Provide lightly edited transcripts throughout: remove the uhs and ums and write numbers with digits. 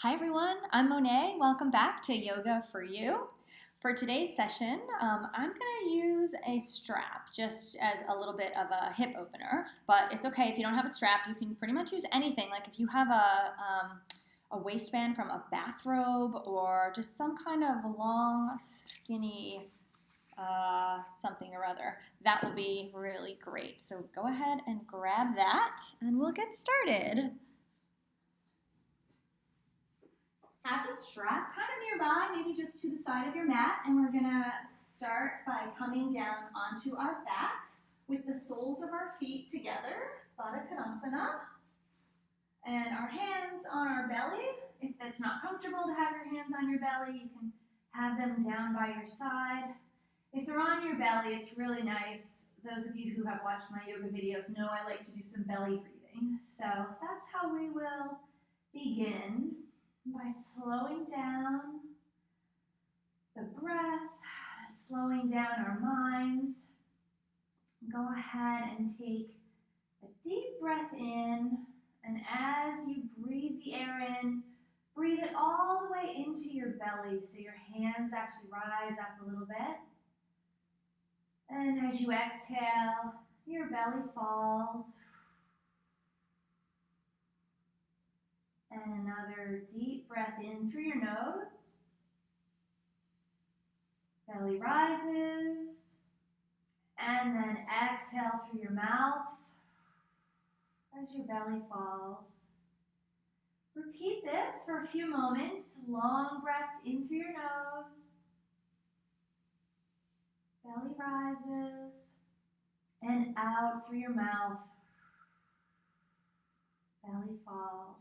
Hi everyone, I'm Monet. Welcome back to Yoga for You. For today's session, I'm going to use a strap just as a little bit of a hip opener, but it's okay if you don't have a strap. You can pretty much use anything. Like if you have a waistband from a bathrobe or just some kind of long, skinny something or other, that will be really great. So go ahead and grab that and we'll get started. Have the strap kind of nearby, maybe just to the side of your mat, and we're gonna start by coming down onto our backs with the soles of our feet together, Baddha Konasana, and our hands on our belly. If it's not comfortable to have your hands on your belly, you can have them down by your side. If they're on your belly, it's really nice. Those of you who have watched my yoga videos know I like to do some belly breathing. So that's how we will begin, by slowing down the breath, slowing down our minds. Go ahead and take a deep breath in, and as you breathe the air in, breathe it all the way into your belly so your hands actually rise up a little bit. And as you exhale, your belly falls. And another deep breath in through your nose. Belly rises. And then exhale through your mouth as your belly falls. Repeat this for a few moments. Long breaths in through your nose. Belly rises. And out through your mouth. Belly falls.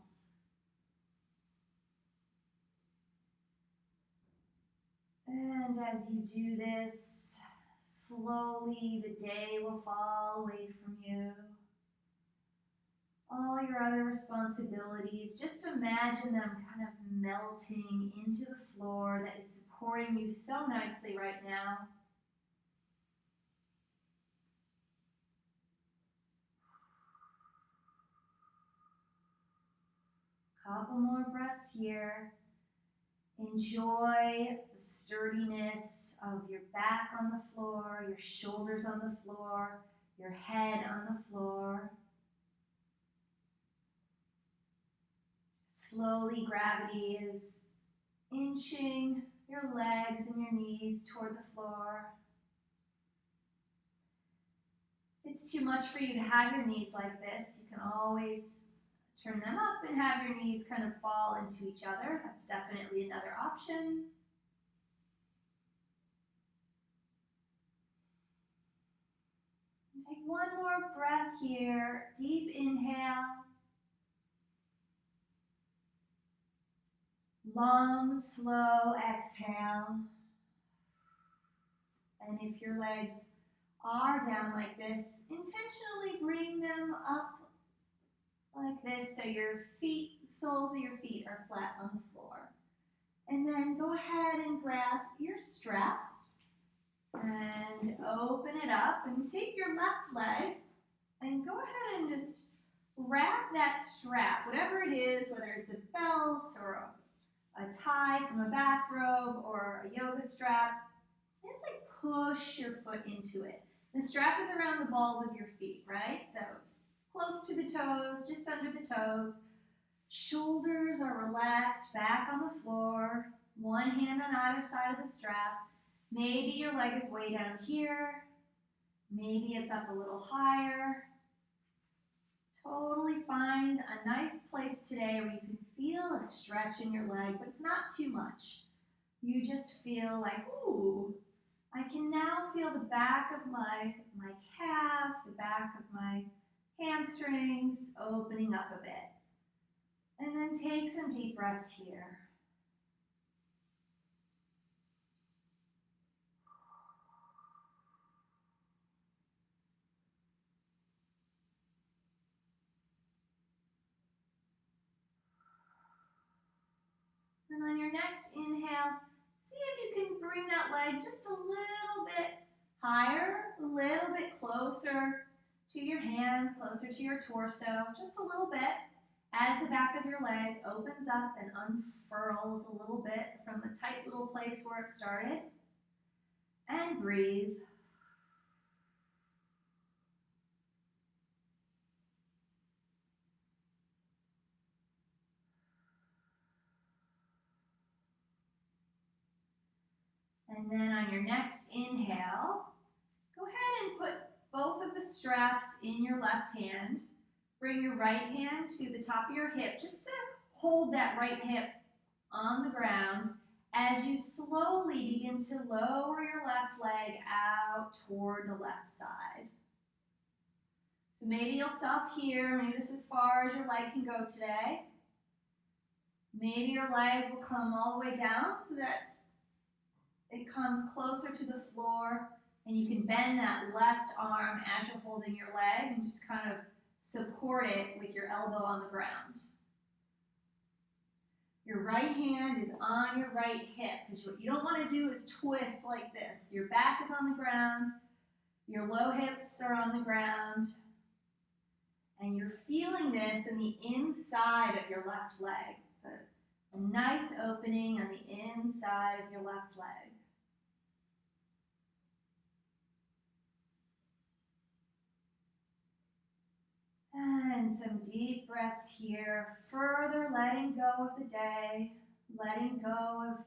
And as you do this, slowly the day will fall away from you. All your other responsibilities, just imagine them kind of melting into the floor that is supporting you so nicely right now. Couple more breaths here. Enjoy the sturdiness of your back on the floor, your shoulders on the floor, your head on the floor. Slowly, gravity is inching your legs and your knees toward the floor. If it's too much for you to have your knees like this, you can always turn them up and have your knees kind of fall into each other. That's definitely another option. Take one more breath here. Deep inhale. Long, slow exhale. And if your legs are down like this, intentionally bring them up like this so your feet, soles of your feet are flat on the floor. And then go ahead and grab your strap and open it up and take your left leg and go ahead and just wrap that strap, whatever it is, whether it's a belt or a tie from a bathrobe or a yoga strap, just like push your foot into it. The strap is around the balls of your feet, right? So close to the toes, just under the toes. Shoulders are relaxed back on the floor. One hand on either side of the strap. Maybe your leg is way down here. Maybe it's up a little higher. Totally find a nice place today where you can feel a stretch in your leg, but it's not too much. You just feel like, ooh, I can now feel the back of my calf, the back of my hamstrings opening up a bit. And then take some deep breaths here. And on your next inhale, see if you can bring that leg just a little bit higher, a little bit closer to your hands, closer to your torso, just a little bit. As the back of your leg opens up and unfurls a little bit from the tight little place where it started, and breathe. And then on your next inhale, go ahead and put both of the straps in your left hand. Bring your right hand to the top of your hip just to hold that right hip on the ground as you slowly begin to lower your left leg out toward the left side. So maybe you'll stop here. Maybe this is as far as your leg can go today. Maybe your leg will come all the way down so that it comes closer to the floor, and you can bend that left arm as you're holding your leg and just kind of support it with your elbow on the ground. Your right hand is on your right hip, because what you don't want to do is twist like this. Your back is on the ground, your low hips are on the ground, and you're feeling this in the inside of your left leg. It's a nice opening on the inside of your left leg. And some deep breaths here, further letting go of the day, letting go of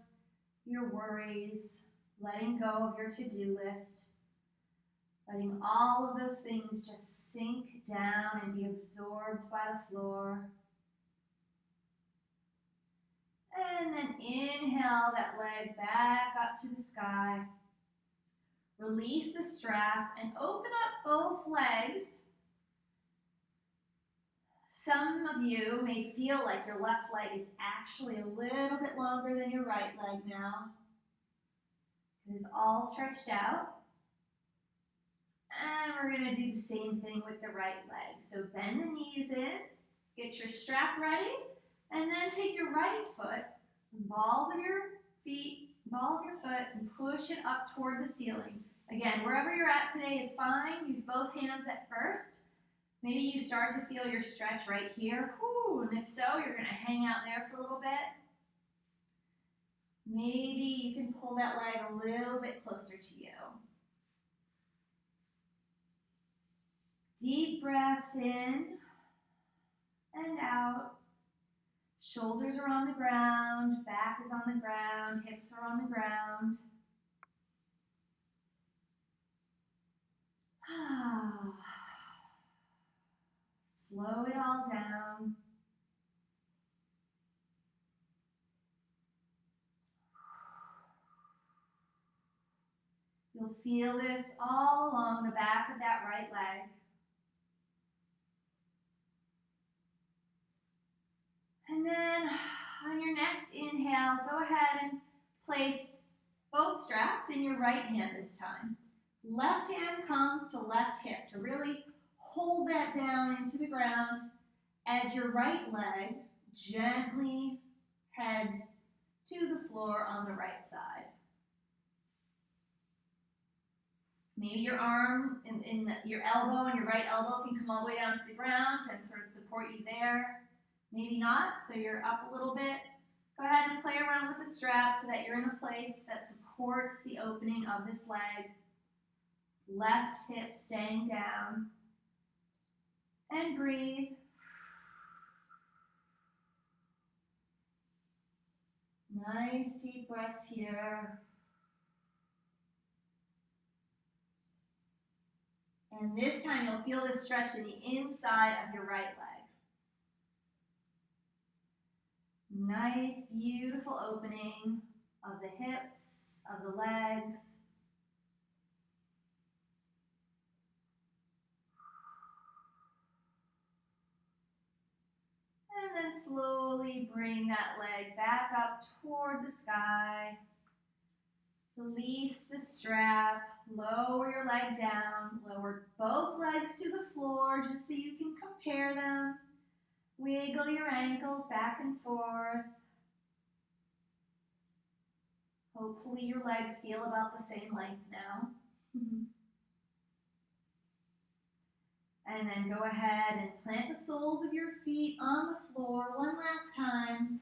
your worries, letting go of your to-do list, letting all of those things just sink down and be absorbed by the floor. And then inhale that leg back up to the sky. Release the strap and open up both legs. Some of you may feel like your left leg is actually a little bit longer than your right leg now, because it's all stretched out. And we're going to do the same thing with the right leg. So bend the knees in, get your strap ready, and then take your right foot, balls of your feet, ball of your foot, and push it up toward the ceiling. Again, wherever you're at today is fine. Use both hands at first. Maybe you start to feel your stretch right here. Whew, and if so, you're going to hang out there for a little bit. Maybe you can pull that leg a little bit closer to you. Deep breaths in and out. Shoulders are on the ground, back is on the ground, hips are on the ground. Slow it all down. You'll feel this all along the back of that right leg. And then on your next inhale, go ahead and place both straps in your right hand this time. Left hand comes to left hip to really hold that down into the ground as your right leg gently heads to the floor on the right side. Maybe your arm, your elbow and your right elbow can come all the way down to the ground and sort of support you there. Maybe not, so you're up a little bit. Go ahead and play around with the strap so that you're in a place that supports the opening of this leg. Left hip staying down. And breathe. Nice deep breaths here. And this time you'll feel this stretch in the inside of your right leg. Nice, beautiful opening of the hips, of the legs. And then slowly bring that leg back up toward the sky. Release the strap, lower your leg down, lower both legs to the floor just so you can compare them. Wiggle your ankles back and forth. Hopefully your legs feel about the same length now. And then go ahead and plant the soles of your feet on the floor one last time.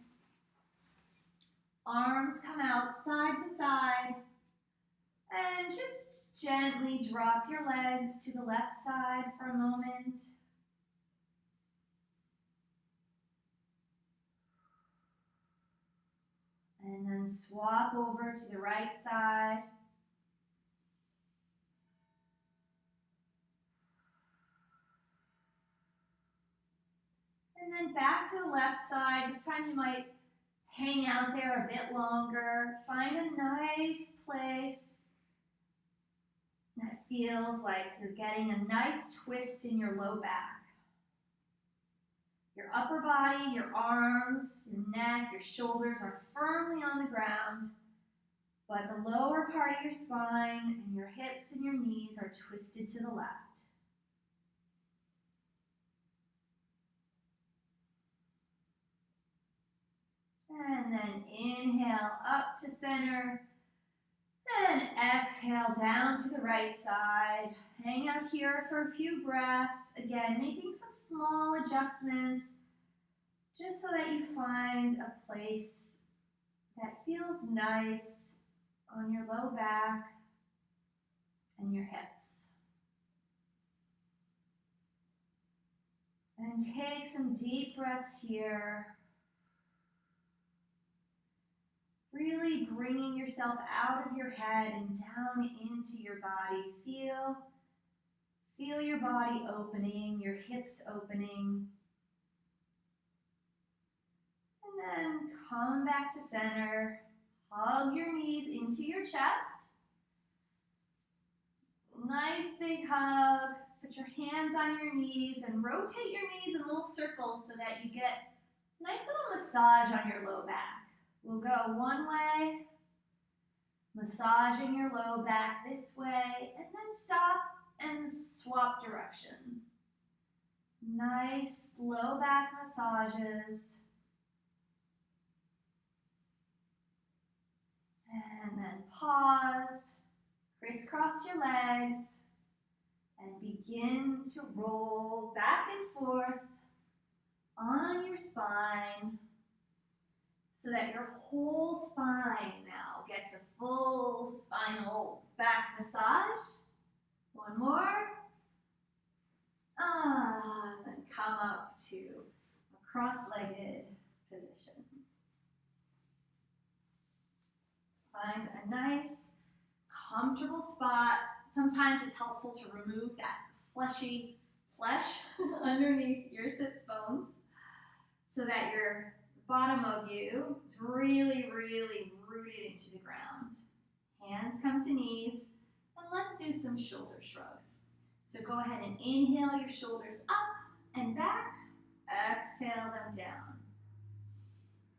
Arms come out side to side. And just gently drop your legs to the left side for a moment. And then swap over to the right side. And then back to the left side. This time you might hang out there a bit longer. Find a nice place that feels like you're getting a nice twist in your low back. Your upper body, your arms, your neck, your shoulders are firmly on the ground, but the lower part of your spine and your hips and your knees are twisted to the left. And then inhale up to center, and exhale down to the right side. Hang out here for a few breaths. Again, making some small adjustments just so that you find a place that feels nice on your low back and your hips. And take some deep breaths here. Really bringing yourself out of your head and down into your body. Feel your body opening, your hips opening. And then come back to center. Hug your knees into your chest. Nice big hug. Put your hands on your knees and rotate your knees in little circles so that you get a nice little massage on your low back. We'll go one way, massaging your low back this way, and then stop and swap direction. Nice low back massages. And then pause, crisscross your legs, and begin to roll back and forth on your spine, so that your whole spine now gets a full spinal back massage. One more. And then come up to a cross-legged position. Find a nice, comfortable spot. Sometimes it's helpful to remove that fleshy flesh underneath your sits bones so that your bottom of you is really, really rooted into the ground. Hands come to knees, and let's do some shoulder shrugs. So go ahead and inhale your shoulders up and back. Exhale them down.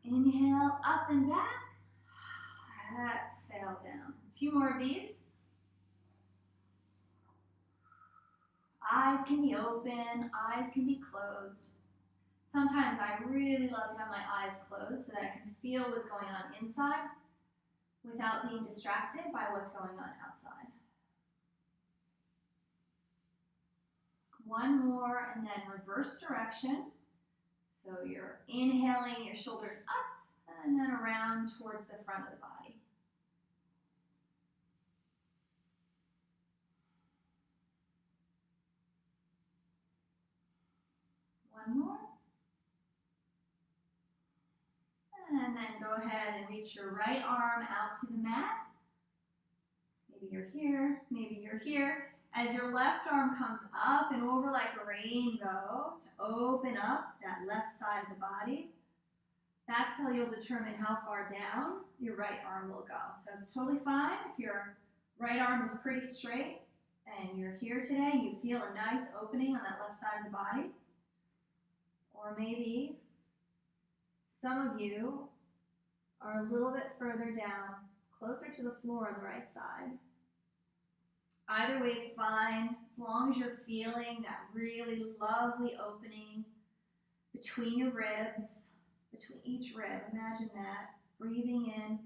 Inhale up and back. Exhale down. A few more of these. Eyes can be open, eyes can be closed. Sometimes I really love to have my eyes closed so that I can feel what's going on inside without being distracted by what's going on outside. One more, and then reverse direction. So you're inhaling your shoulders up and then around towards the front of the body. One more. And then go ahead and reach your right arm out to the mat. Maybe you're here, maybe you're here. As your left arm comes up and over like a rainbow to open up that left side of the body, that's how you'll determine how far down your right arm will go. So it's totally fine if your right arm is pretty straight and you're here today and you feel a nice opening on that left side of the body. Or maybe some of you are a little bit further down, closer to the floor on the right side. Either way is fine, as long as you're feeling that really lovely opening between your ribs, between each rib. Imagine that. Breathing in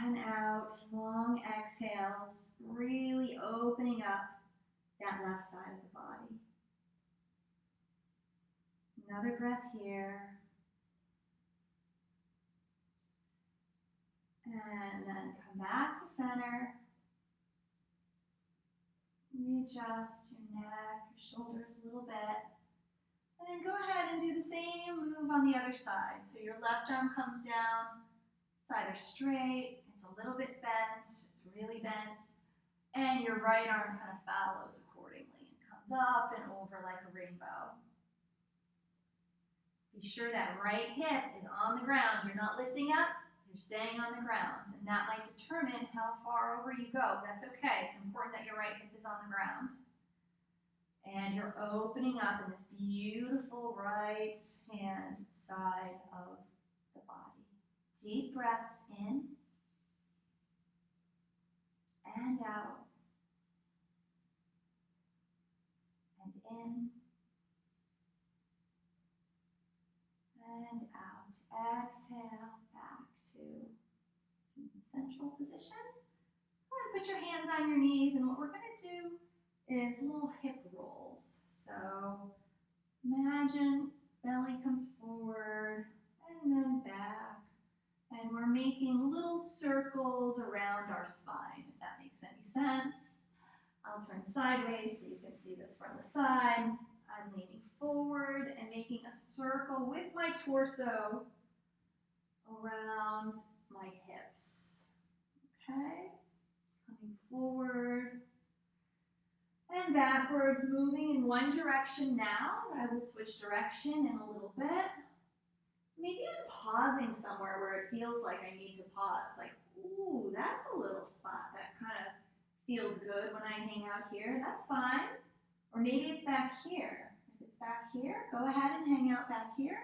and out, long exhales, really opening up that left side of the body. Another breath here. And then come back to center. Readjust your neck, your shoulders a little bit. And then go ahead and do the same move on the other side. So your left arm comes down. It's either straight, it's a little bit bent, it's really bent. And your right arm kind of follows accordingly and comes up and over like a rainbow. Be sure that right hip is on the ground. You're not lifting up. You're staying on the ground, and that might determine how far over you go. That's okay. It's important that your right hip is on the ground. And you're opening up in this beautiful right hand side of the body. Deep breaths in and out. And in and out. Exhale back to the central position. Go ahead and put your hands on your knees, and what we're going to do is little hip rolls. So imagine belly comes forward and then back, and we're making little circles around our spine, if that makes any sense. I'll turn sideways so you can see this from the side. I'm leaning forward and making a circle with my torso around my hips. Okay? Coming forward and backwards, moving in one direction now, but I will switch direction in a little bit. Maybe I'm pausing somewhere where it feels like I need to pause. Like, ooh, that's a little spot that kind of feels good when I hang out here. That's fine. Or maybe it's back here. If it's back here, go ahead and hang out back here.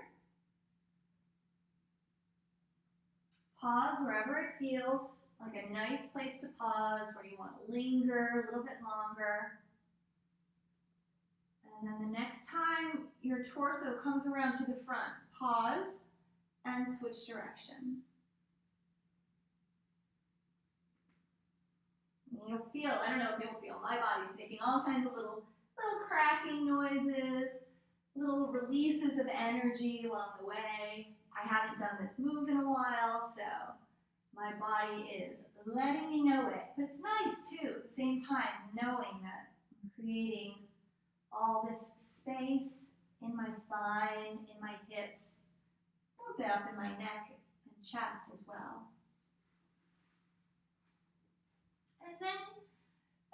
Pause wherever it feels like a nice place to pause, where you want to linger a little bit longer. And then the next time your torso comes around to the front, pause and switch direction. You'll feel, I don't know if you'll feel, my body's making all kinds of little cracking noises, little releases of energy along the way. I haven't done this move in a while, so my body is letting me know it. But it's nice too, at the same time, knowing that I'm creating all this space in my spine, in my hips, a little bit up in my neck and chest as well. And then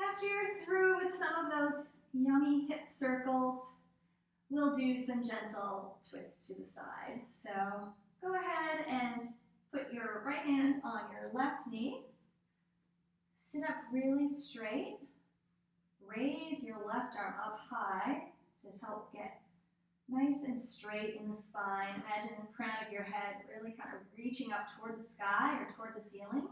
after you're through with some of those yummy hip circles, we'll do some gentle twists to the side. So go ahead and put your right hand on your left knee. Sit up really straight. Raise your left arm up high to help get nice and straight in the spine. Imagine the crown of your head really kind of reaching up toward the sky or toward the ceiling.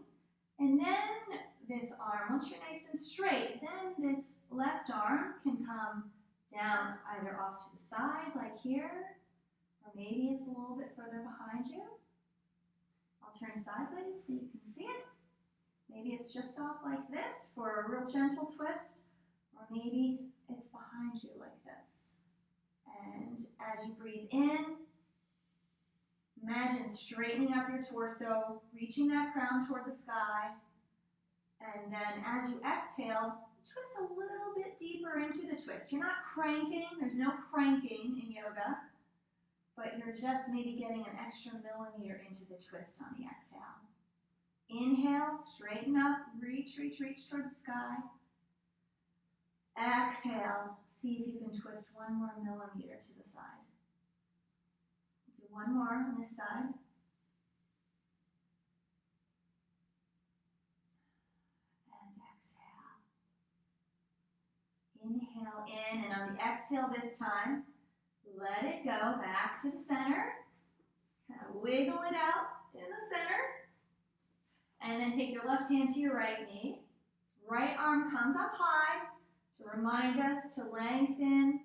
And then this arm, once you're nice and straight, then this left arm can come down either off to the side like here, or maybe it's a little bit further behind you. I'll turn sideways so you can see it. Maybe it's just off like this for a real gentle twist, or maybe it's behind you like this. And as you breathe in, imagine straightening up your torso, reaching that crown toward the sky. And then as you exhale, twist a little bit deeper into the twist. You're not cranking. There's no cranking in yoga, but you're just maybe getting an extra millimeter into the twist on the exhale. Inhale, straighten up, reach, reach, reach toward the sky. Exhale, see if you can twist one more millimeter to the side. Do one more on this side. And exhale. Inhale in, and on the exhale this time, let it go back to the center. Kind of wiggle it out in the center. And then take your left hand to your right knee. Right arm comes up high to remind us to lengthen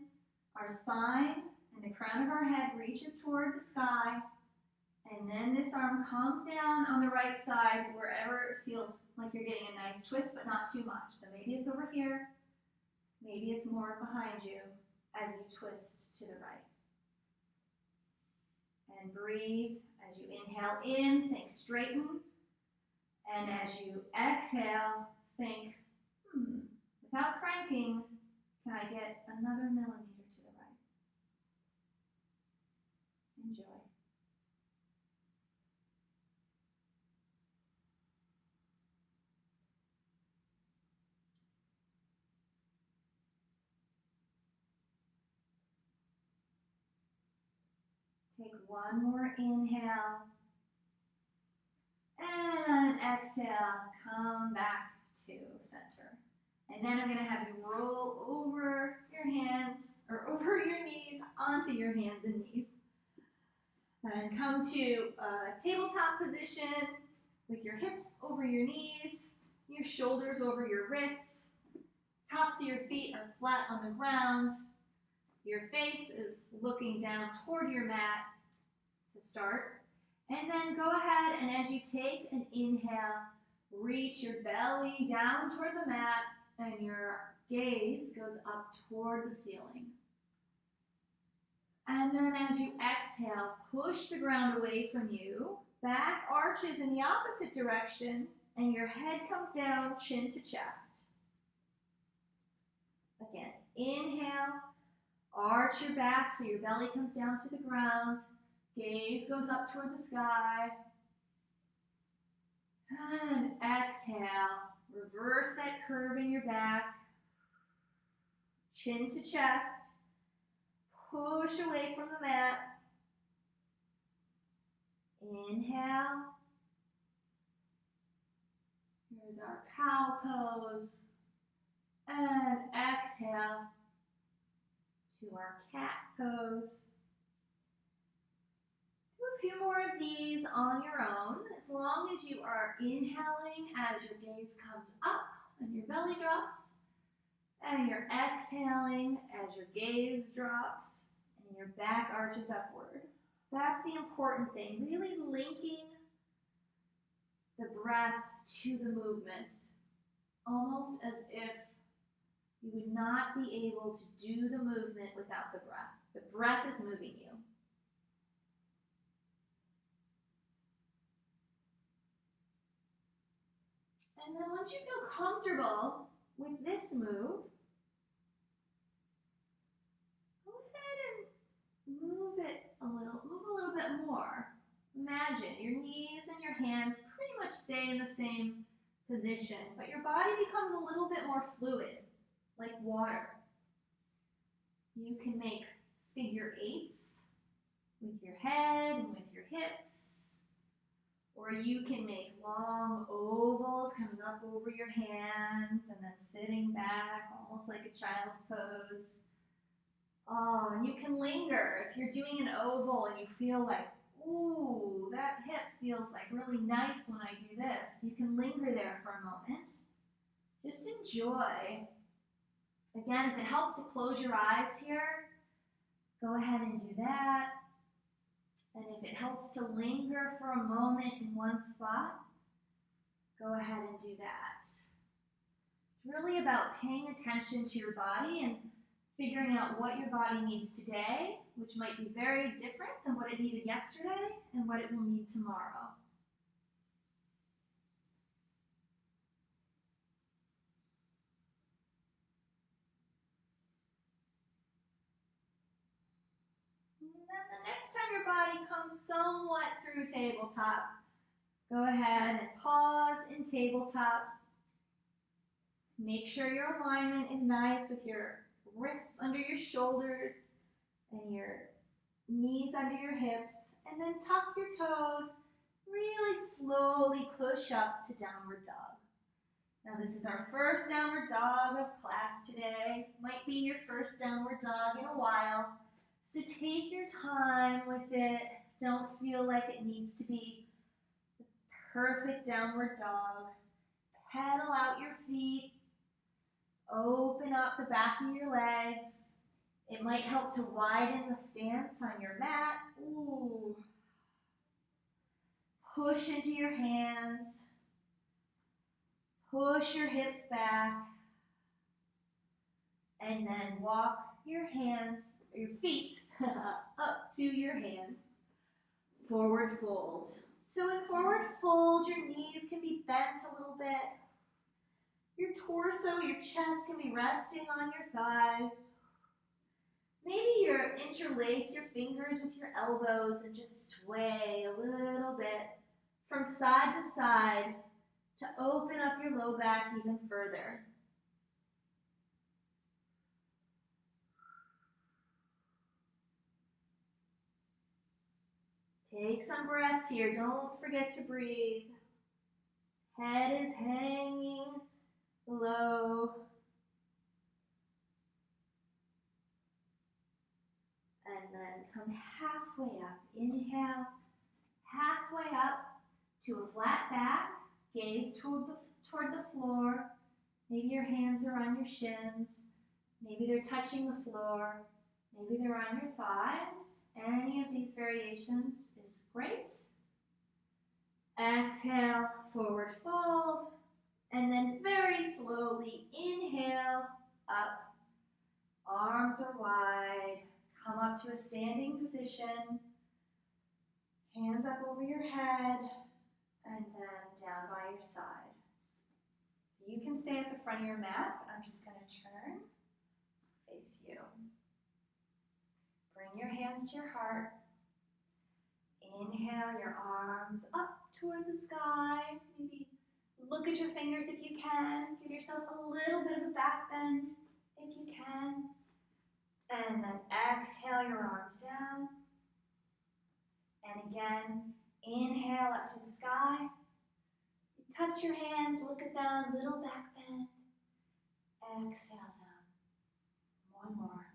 our spine, and the crown of our head reaches toward the sky. And then this arm comes down on the right side wherever it feels like you're getting a nice twist, but not too much. So maybe it's over here. Maybe it's more behind you as you twist to the right. And breathe. As you inhale in, think straighten. And as you exhale, think, without cranking, can I get another millimeter to the right? Enjoy. Take one more inhale. And exhale, come back to center. And then I'm going to have you roll over your hands, or over your knees, onto your hands and knees. And come to a tabletop position with your hips over your knees, your shoulders over your wrists. Tops of your feet are flat on the ground. Your face is looking down toward your mat to start. And then go ahead and as you take an inhale, reach your belly down toward the mat and your gaze goes up toward the ceiling. And then as you exhale, push the ground away from you, back arches in the opposite direction, and your head comes down, chin to chest. Again, inhale, arch your back so your belly comes down to the ground. Gaze goes up toward the sky. And exhale, reverse that curve in your back. Chin to chest. Push away from the mat. Inhale. Here's our cow pose. And exhale to our cat pose. Do a few more of these on your own, as long as you are inhaling as your gaze comes up and your belly drops, and you're exhaling as your gaze drops and your back arches upward. That's the important thing, really linking the breath to the movement, almost as if you would not be able to do the movement without the breath. The breath is moving you. And then once you feel comfortable with this move, go ahead and move a little bit more. Imagine your knees and your hands pretty much stay in the same position, but your body becomes a little bit more fluid, like water. You can make figure eights with your head and with your hips, or you can make long ovals coming up over your hands and then sitting back, almost like a child's pose. Oh, and you can linger. If you're doing an oval and you feel like, ooh, that hip feels like really nice when I do this, you can linger there for a moment. Just enjoy. Again, if it helps to close your eyes here, go ahead and do that. And if it helps to linger for a moment in one spot, go ahead and do that. It's really about paying attention to your body and figuring out what your body needs today, which might be very different than what it needed yesterday and what it will need tomorrow. And then the next time your body comes somewhat through tabletop, go ahead and pause in tabletop. Make sure your alignment is nice with your wrists under your shoulders and your knees under your hips, and then tuck your toes. Really slowly push up to downward dog. Now this is our first downward dog of class today. Might be your first downward dog in a while. So take your time with it. Don't feel like it needs to be the perfect downward dog. Pedal out your feet. Open up the back of your legs. It might help to widen the stance on your mat. Ooh. Push into your hands. Push your hips back. And then walk your hands, your feet up to your hands. Forward fold. So in forward fold, your knees can be bent a little bit. Your torso, your chest can be resting on your thighs. Maybe you interlace your fingers with your elbows and just sway a little bit from side to side to open up your low back even further. Take some breaths here. Don't forget to breathe. Head is hanging low. And then come halfway up. Inhale, halfway up to a flat back. Gaze toward the floor. Maybe your hands are on your shins. Maybe they're touching the floor. Maybe they're on your thighs. Any of these variations is great. Exhale, forward fold. And then very slowly inhale, up. Arms are wide. Come up to a standing position. Hands up over your head. And then down by your side. You can stay at the front of your mat, but I'm just going to turn, face you. Bring your hands to your heart. Inhale your arms up toward the sky. Maybe look at your fingers if you can. Give yourself a little bit of a back bend if you can. And then exhale your arms down. And again, inhale up to the sky. Touch your hands, look at them, little back bend. Exhale down. One more.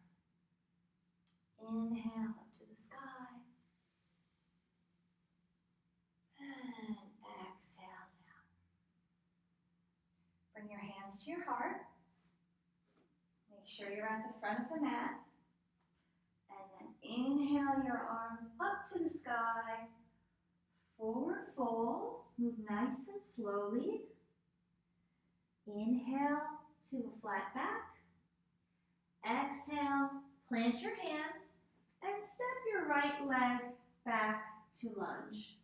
Inhale up to the sky. And exhale down. Bring your hands to your heart. Make sure you're at the front of the mat. And then inhale your arms up to the sky. Forward fold. Move nice and slowly. Inhale to a flat back. Exhale, plant your hands and step your right leg back to lunge,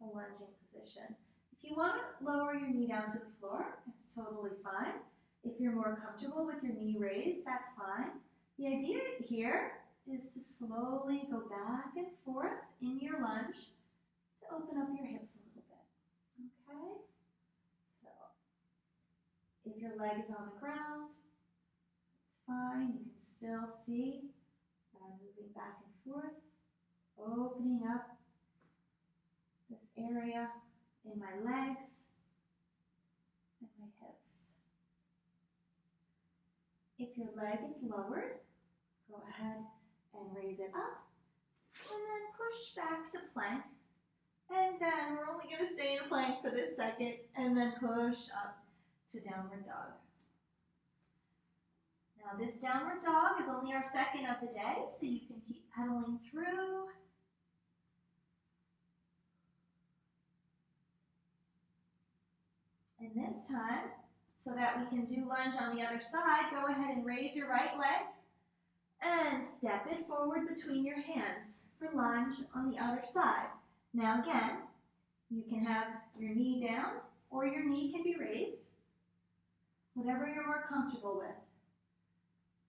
a lunging position. If you want to lower your knee down to the floor, that's totally fine. If you're more comfortable with your knee raised, that's fine. The idea here is to slowly go back and forth in your lunge to open up your hips a little bit, okay? So, if your leg is on the ground, it's fine. You can still see that I'm moving back and forth, opening up this area in my legs and my hips. If your leg is lowered, go ahead and raise it up, and then push back to plank. And then we're only going to stay in plank for this second, and then push up to downward dog. Now this downward dog is only our second of the day, so you can keep pedaling through. And this time, so that we can do lunge on the other side, go ahead and raise your right leg and step it forward between your hands for lunge on the other side. Now again, you can have your knee down or your knee can be raised, whatever you're more comfortable with.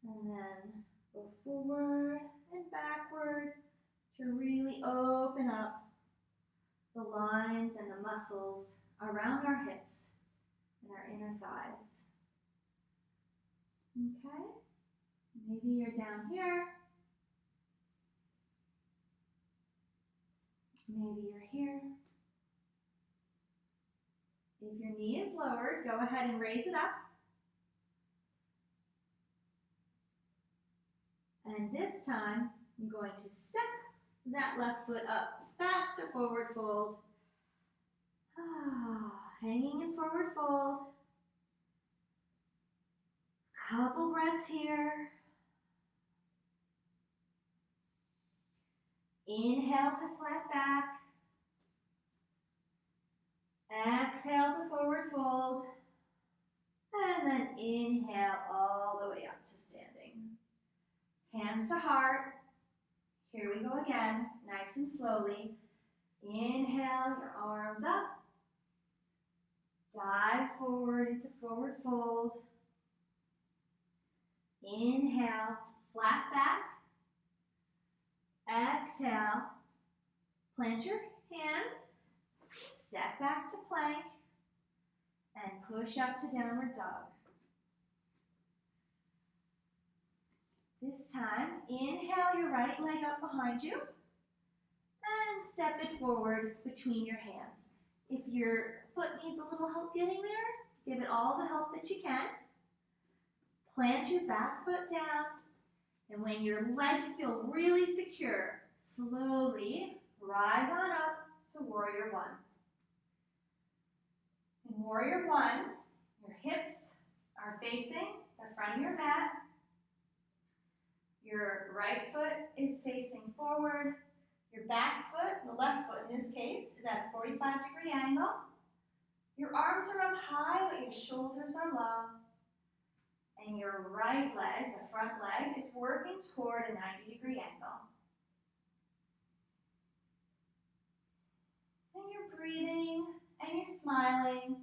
And then go forward and backward to really open up the lines and the muscles around our hips and our inner thighs. Okay? Maybe you're down here. Maybe you're here. If your knee is lowered, go ahead and raise it up. And this time, I'm going to step that left foot up, back to forward fold. Hanging in forward fold. Couple breaths here. Inhale to flat back. Exhale to forward fold. And then inhale all the way up to standing. Hands to heart. Here we go again, nice and slowly. Inhale, your arms up. Dive forward into forward fold. Inhale, flat back. Exhale, plant your hands, step back to plank, and push up to downward dog. This time, inhale your right leg up behind you, and step it forward between your hands. If your foot needs a little help getting there, give it all the help that you can. Plant your back foot down, and when your legs feel really secure, slowly rise on up to Warrior One. In Warrior One, your hips are facing the front of your mat. Your right foot is facing forward. Your back foot, the left foot in this case, is at a 45-degree angle. Your arms are up high, but your shoulders are low. And your right leg, the front leg, is working toward a 90-degree angle. And you're breathing, and you're smiling,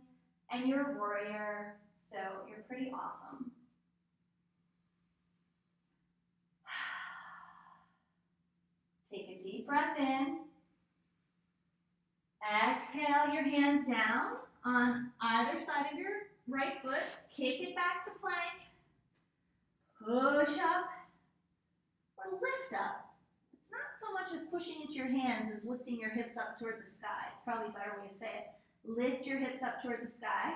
and you're a warrior, so you're pretty awesome. Take a deep breath in. Exhale your hands down on either side of your right foot. Kick it back to plank. Push up or lift up. It's not so much as pushing into your hands as lifting your hips up toward the sky. It's probably a better way to say it. Lift your hips up toward the sky.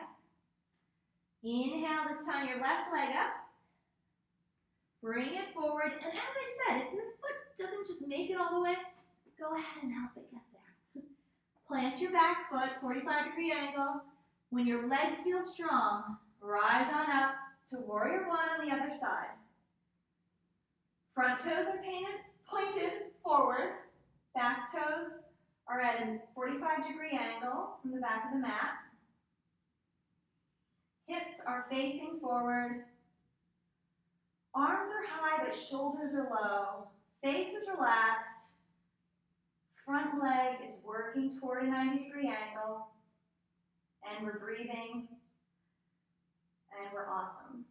Inhale, this time your left leg up. Bring it forward. And as I said, if your foot doesn't just make it all the way, go ahead and help it get there. Plant your back foot, 45-degree angle. When your legs feel strong, rise on up to Warrior One on the other side. Front toes are pointed forward. Back toes are at a 45-degree angle from the back of the mat. Hips are facing forward. Arms are high, but shoulders are low. Face is relaxed. Front leg is working toward a 90-degree angle. And we're breathing. And we're awesome.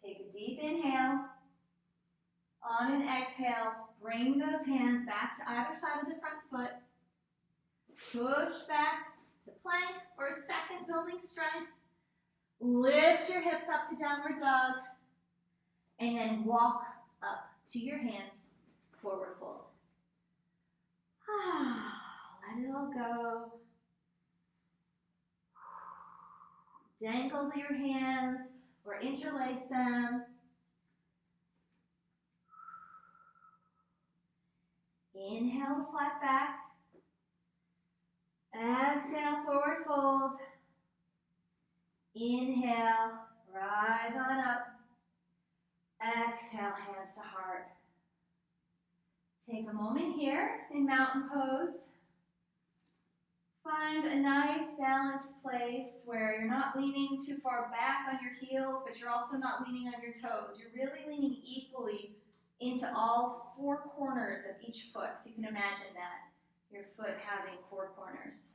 Take a deep inhale. On an exhale, bring those hands back to either side of the front foot. Push back to plank for a second, building strength. Lift your hips up to downward dog. And then walk up to your hands, forward fold. Let it all go. Dangle your hands or interlace them. Inhale to flat back. Exhale, forward fold. Inhale, rise on up. Exhale, hands to heart. Take a moment here in mountain pose. Find a nice balanced place where you're not leaning too far back on your heels, but you're also not leaning on your toes. You're really leaning equally into all four corners of each foot, if you can imagine that. Your foot having four corners.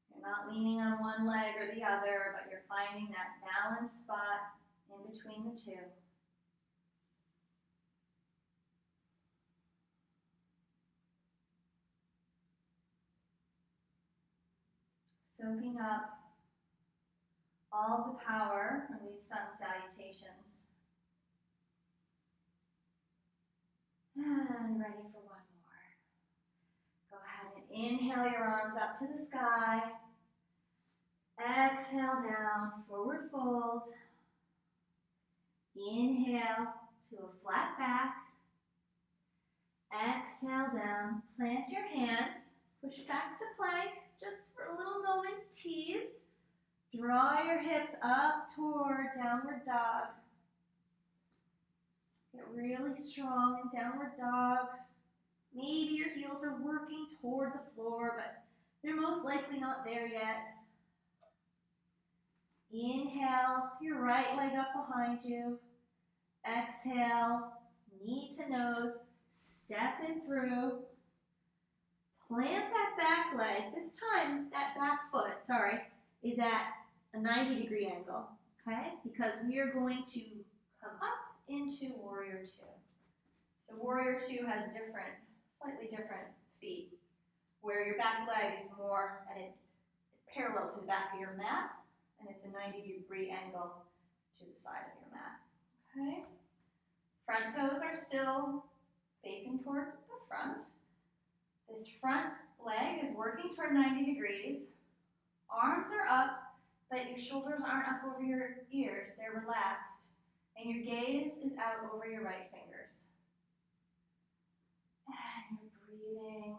You're not leaning on one leg or the other, but you're finding that balanced spot in between the two. Soaking up all the power from these sun salutations. And ready for one more. Go ahead and inhale your arms up to the sky. Exhale down, forward fold. Inhale to a flat back. Exhale down, plant your hands, push back to plank, just for a little moment's tease. Draw your hips up toward downward dog. Get really strong in downward dog. Maybe your heels are working toward the floor, but They're most likely not there yet. Inhale, your right leg up behind you. Exhale, knee to nose, step in through. Plant that back leg. This time, that back foot, is at a 90-degree angle, okay? Because we are going to come up into Warrior Two. So Warrior Two has slightly different feet, where your back leg is more it's parallel to the back of your mat, and it's a 90-degree angle to the side of your mat, okay? Front toes are still facing toward the front. This front leg is working toward 90 degrees. Arms are up, but your shoulders aren't up over your ears. They're relaxed. And your gaze is out over your right fingers. And you're breathing.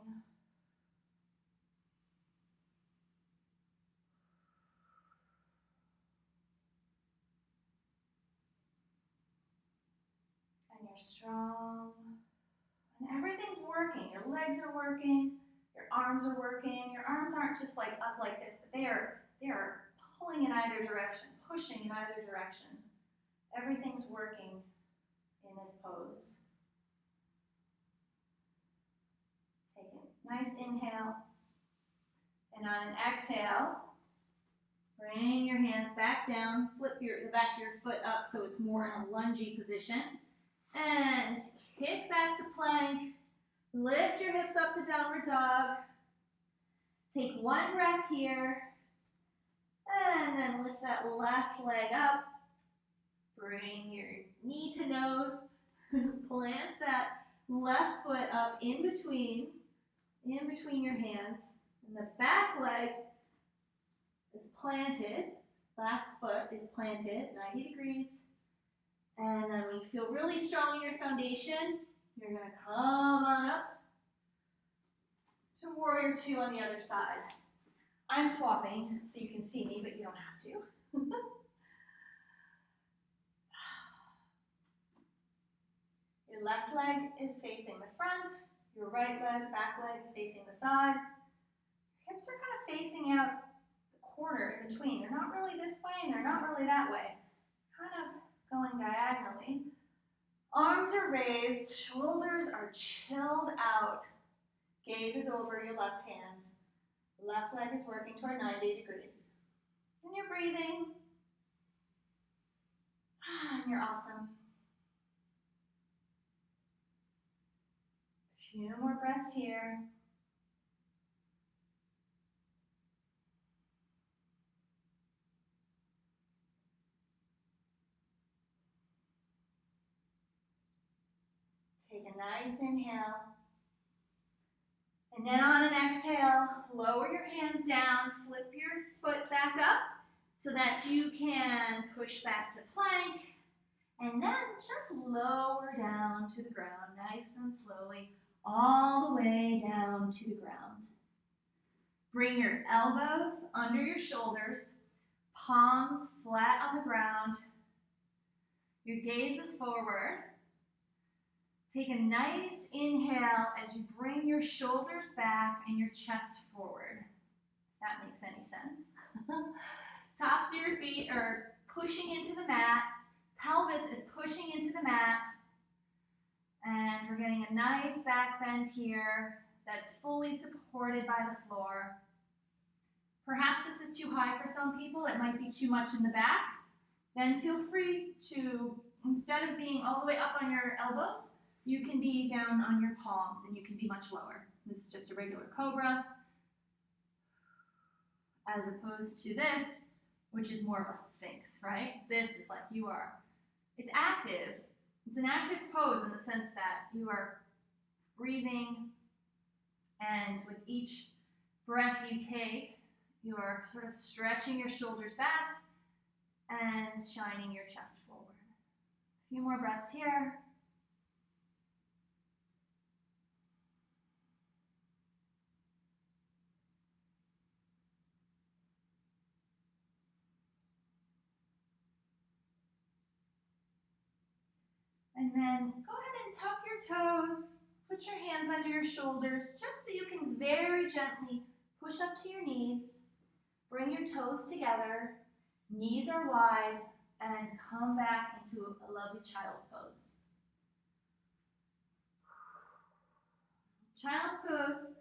And you're strong. And everything's working. Your legs are working. Your arms are working. Your arms aren't just like up like this, but they are pulling in either direction, pushing in either direction. Everything's working in this pose. Take a nice inhale. And on an exhale, bring your hands back down. Flip the back of your foot up so it's more in a lungy position. And kick back to plank. Lift your hips up to downward dog. Take one breath here. And then lift that left leg up. Bring your knee to nose. Plant that left foot up in between your hands. And the back leg is planted. Back foot is planted 90 degrees. And then when you feel really strong in your foundation, you're going to come on up to Warrior Two on the other side. I'm swapping so you can see me, but you don't have to. Your left leg is facing the front. Your right leg, back leg is facing the side. Your hips are kind of facing out the corner in between. They're not really this way and they're not really that way. Kind of going diagonally. Arms are raised, shoulders are chilled out. Gaze is over your left hand. Left leg is working toward 90 degrees. And you're breathing. And you're awesome. A few more breaths here. Take a nice inhale. And then on an exhale, lower your hands down, flip your foot back up so that you can push back to plank. And then just lower down to the ground, nice and slowly, all the way down to the ground. Bring your elbows under your shoulders, palms flat on the ground. Your gaze is forward. Take a nice inhale as you bring your shoulders back and your chest forward. If that makes any sense. Tops of your feet are pushing into the mat. Pelvis is pushing into the mat. And we're getting a nice back bend here that's fully supported by the floor. Perhaps this is too high for some people. It might be too much in the back. Then feel free to, instead of being all the way up on your elbows, you can be down on your palms and you can be much lower. This is just a regular cobra, as opposed to this, which is more of a sphinx, right? This is like it's active. It's an active pose in the sense that you are breathing, and with each breath you take, you are sort of stretching your shoulders back and shining your chest forward. A few more breaths here. And then go ahead and tuck your toes, put your hands under your shoulders, just so you can very gently Push up to your knees, bring your toes together, knees are wide, and come back into a lovely child's pose. Child's pose,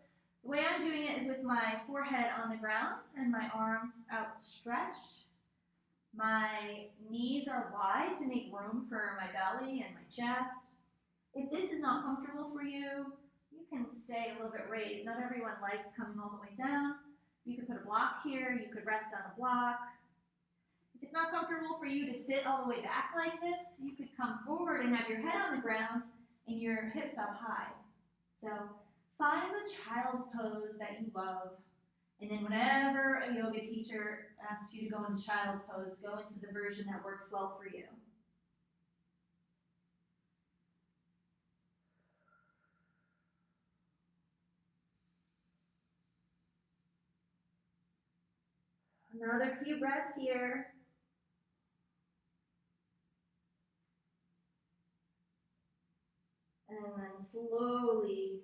the way I'm doing it is with my forehead on the ground and my arms outstretched. My knees are wide to make room for my belly and my chest. If this is not comfortable for you, you can stay a little bit raised. Not everyone likes coming all the way down. You could put a block here, you could rest on a block. If it's not comfortable for you to sit all the way back like this, you could come forward and have your head on the ground and your hips up high. So find the child's pose that you love, and then whenever a yoga teacher asks you to go into child's pose, go into the version that works well for you. Another few breaths here. And then slowly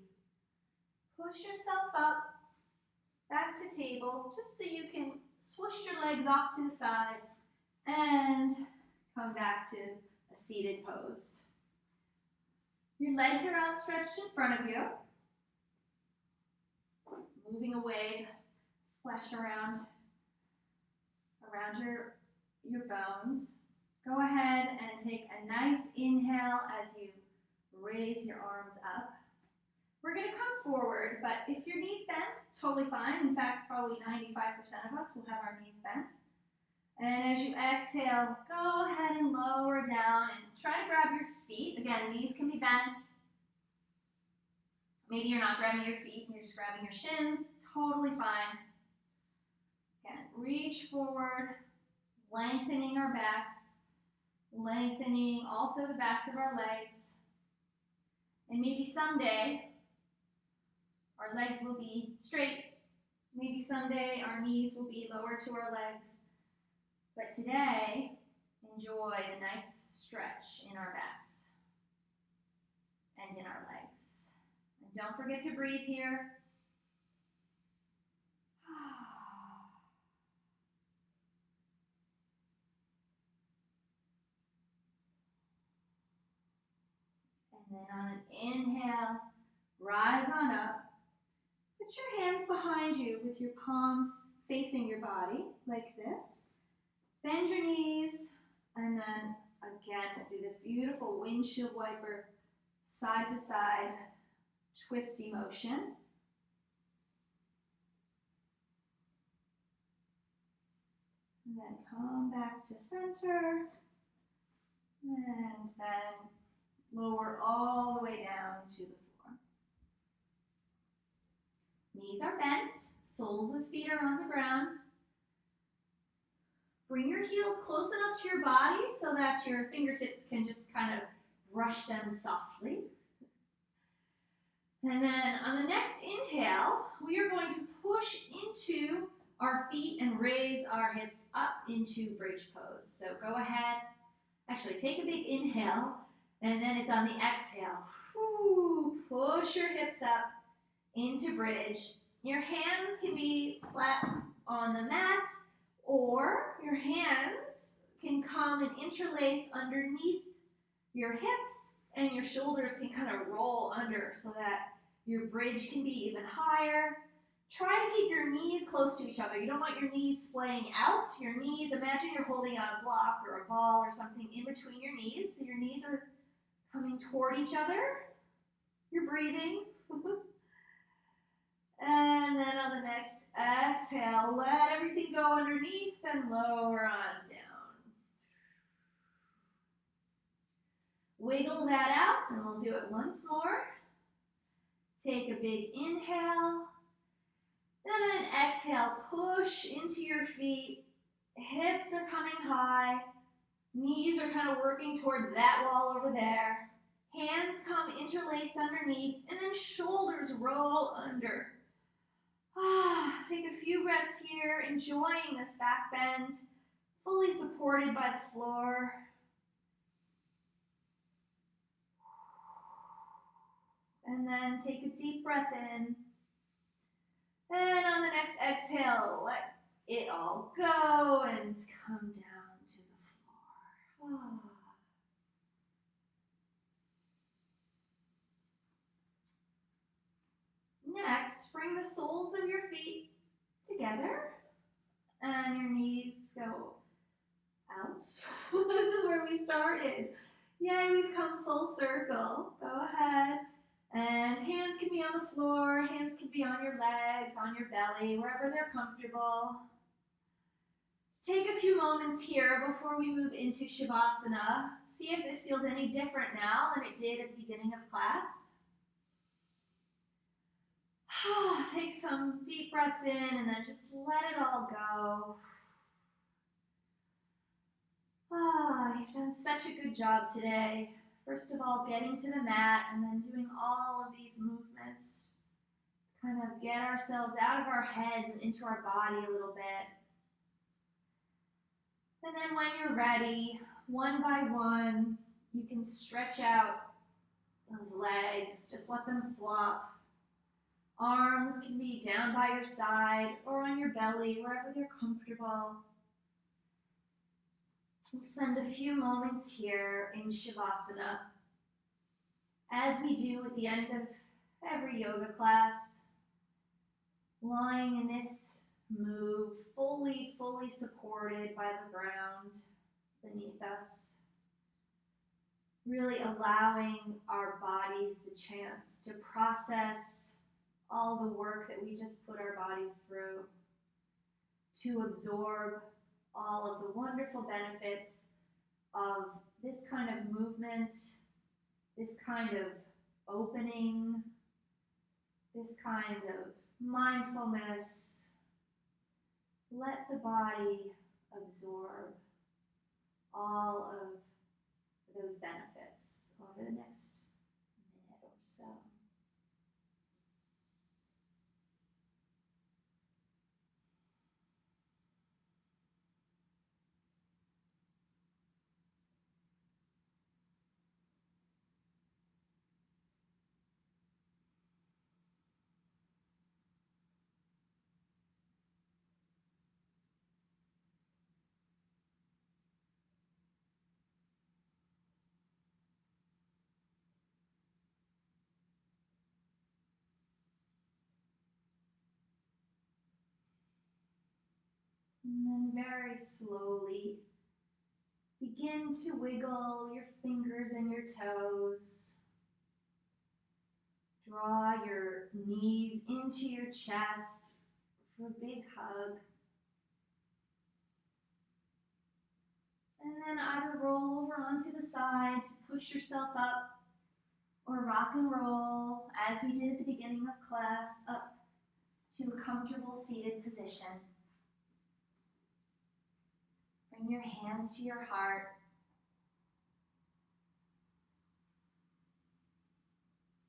push yourself up, back to table, just so you can swoosh your legs off to the side and come back to a seated pose. Your legs are outstretched in front of you, moving away, flesh around your bones. Go ahead and take a nice inhale as you raise your arms up. We're going to come forward, but if your knees bent, totally fine. In fact, probably 95% of us will have our knees bent. And as you exhale, go ahead and lower down and try to grab your feet. Again, knees can be bent. Maybe you're not grabbing your feet, you're just grabbing your shins. Totally fine. Again, reach forward, lengthening our backs, lengthening also the backs of our legs. And maybe someday our legs will be straight. Maybe someday our knees will be lower to our legs. But today, enjoy the nice stretch in our backs and in our legs. And don't forget to breathe here. And then on an inhale, rise on up. Put your hands behind you with your palms facing your body like this. Bend your knees, and then again, we'll do this beautiful windshield wiper, side to side, twisty motion. And then come back to center, and then lower all the way down to the floor. Knees are bent, soles of feet are on the ground. Bring your heels close enough to your body so that your fingertips can just kind of brush them softly. And then on the next inhale, we are going to push into our feet and raise our hips up into bridge pose. So go ahead, actually take a big inhale, and then it's on the exhale. Push your hips up into bridge. Your hands can be flat on the mat, or your hands can come and interlace underneath your hips, and your shoulders can kind of roll under so that your bridge can be even higher. Try to keep your knees close to each other. You don't want your knees splaying out. Your knees, imagine you're holding a block or a ball or something in between your knees. So your knees are coming toward each other. You're breathing. And then on the next exhale, let everything go underneath and lower on down. Wiggle that out, and we'll do it once more. Take a big inhale. Then on an exhale, push into your feet. Hips are coming high. Knees are kind of working toward that wall over there. Hands come interlaced underneath, and then shoulders roll under. Take a few breaths here, enjoying this back bend, fully supported by the floor. And then take a deep breath in. And on the next exhale, let it all go and come down to the floor. Next, bring the soles of your feet together and your knees go out. This is where we started. Yay, we've come full circle. Go ahead. And hands can be on the floor, hands can be on your legs, on your belly, wherever they're comfortable. Just take a few moments here before we move into Shavasana. See if this feels any different now than it did at the beginning of class. Take some deep breaths in and then just let it all go. You've done such a good job today. First of all, getting to the mat and then doing all of these movements to kind of get ourselves out of our heads and into our body a little bit. And then when you're ready, one by one, you can stretch out those legs. Just let them flop. Arms can be down by your side or on your belly, wherever they're comfortable. We'll spend a few moments here in Shavasana, as we do at the end of every yoga class, lying in this move, fully supported by the ground beneath us, really allowing our bodies the chance to process all the work that we just put our bodies through, to absorb all of the wonderful benefits of this kind of movement, this kind of opening, this kind of mindfulness. Let the body absorb all of those benefits over the next minute or so. And then very slowly, begin to wiggle your fingers and your toes. Draw your knees into your chest for a big hug. And then either roll over onto the side to push yourself up, or rock and roll, as we did at the beginning of class, up to a comfortable seated position. Bring your hands to your heart.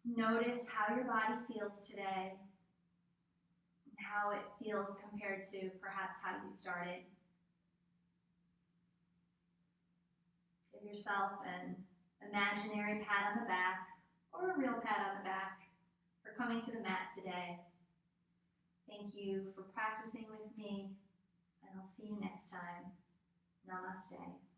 Notice how your body feels today and how it feels compared to perhaps how you started. Give yourself an imaginary pat on the back or a real pat on the back for coming to the mat today. Thank you for practicing with me, and I'll see you next time. Namaste.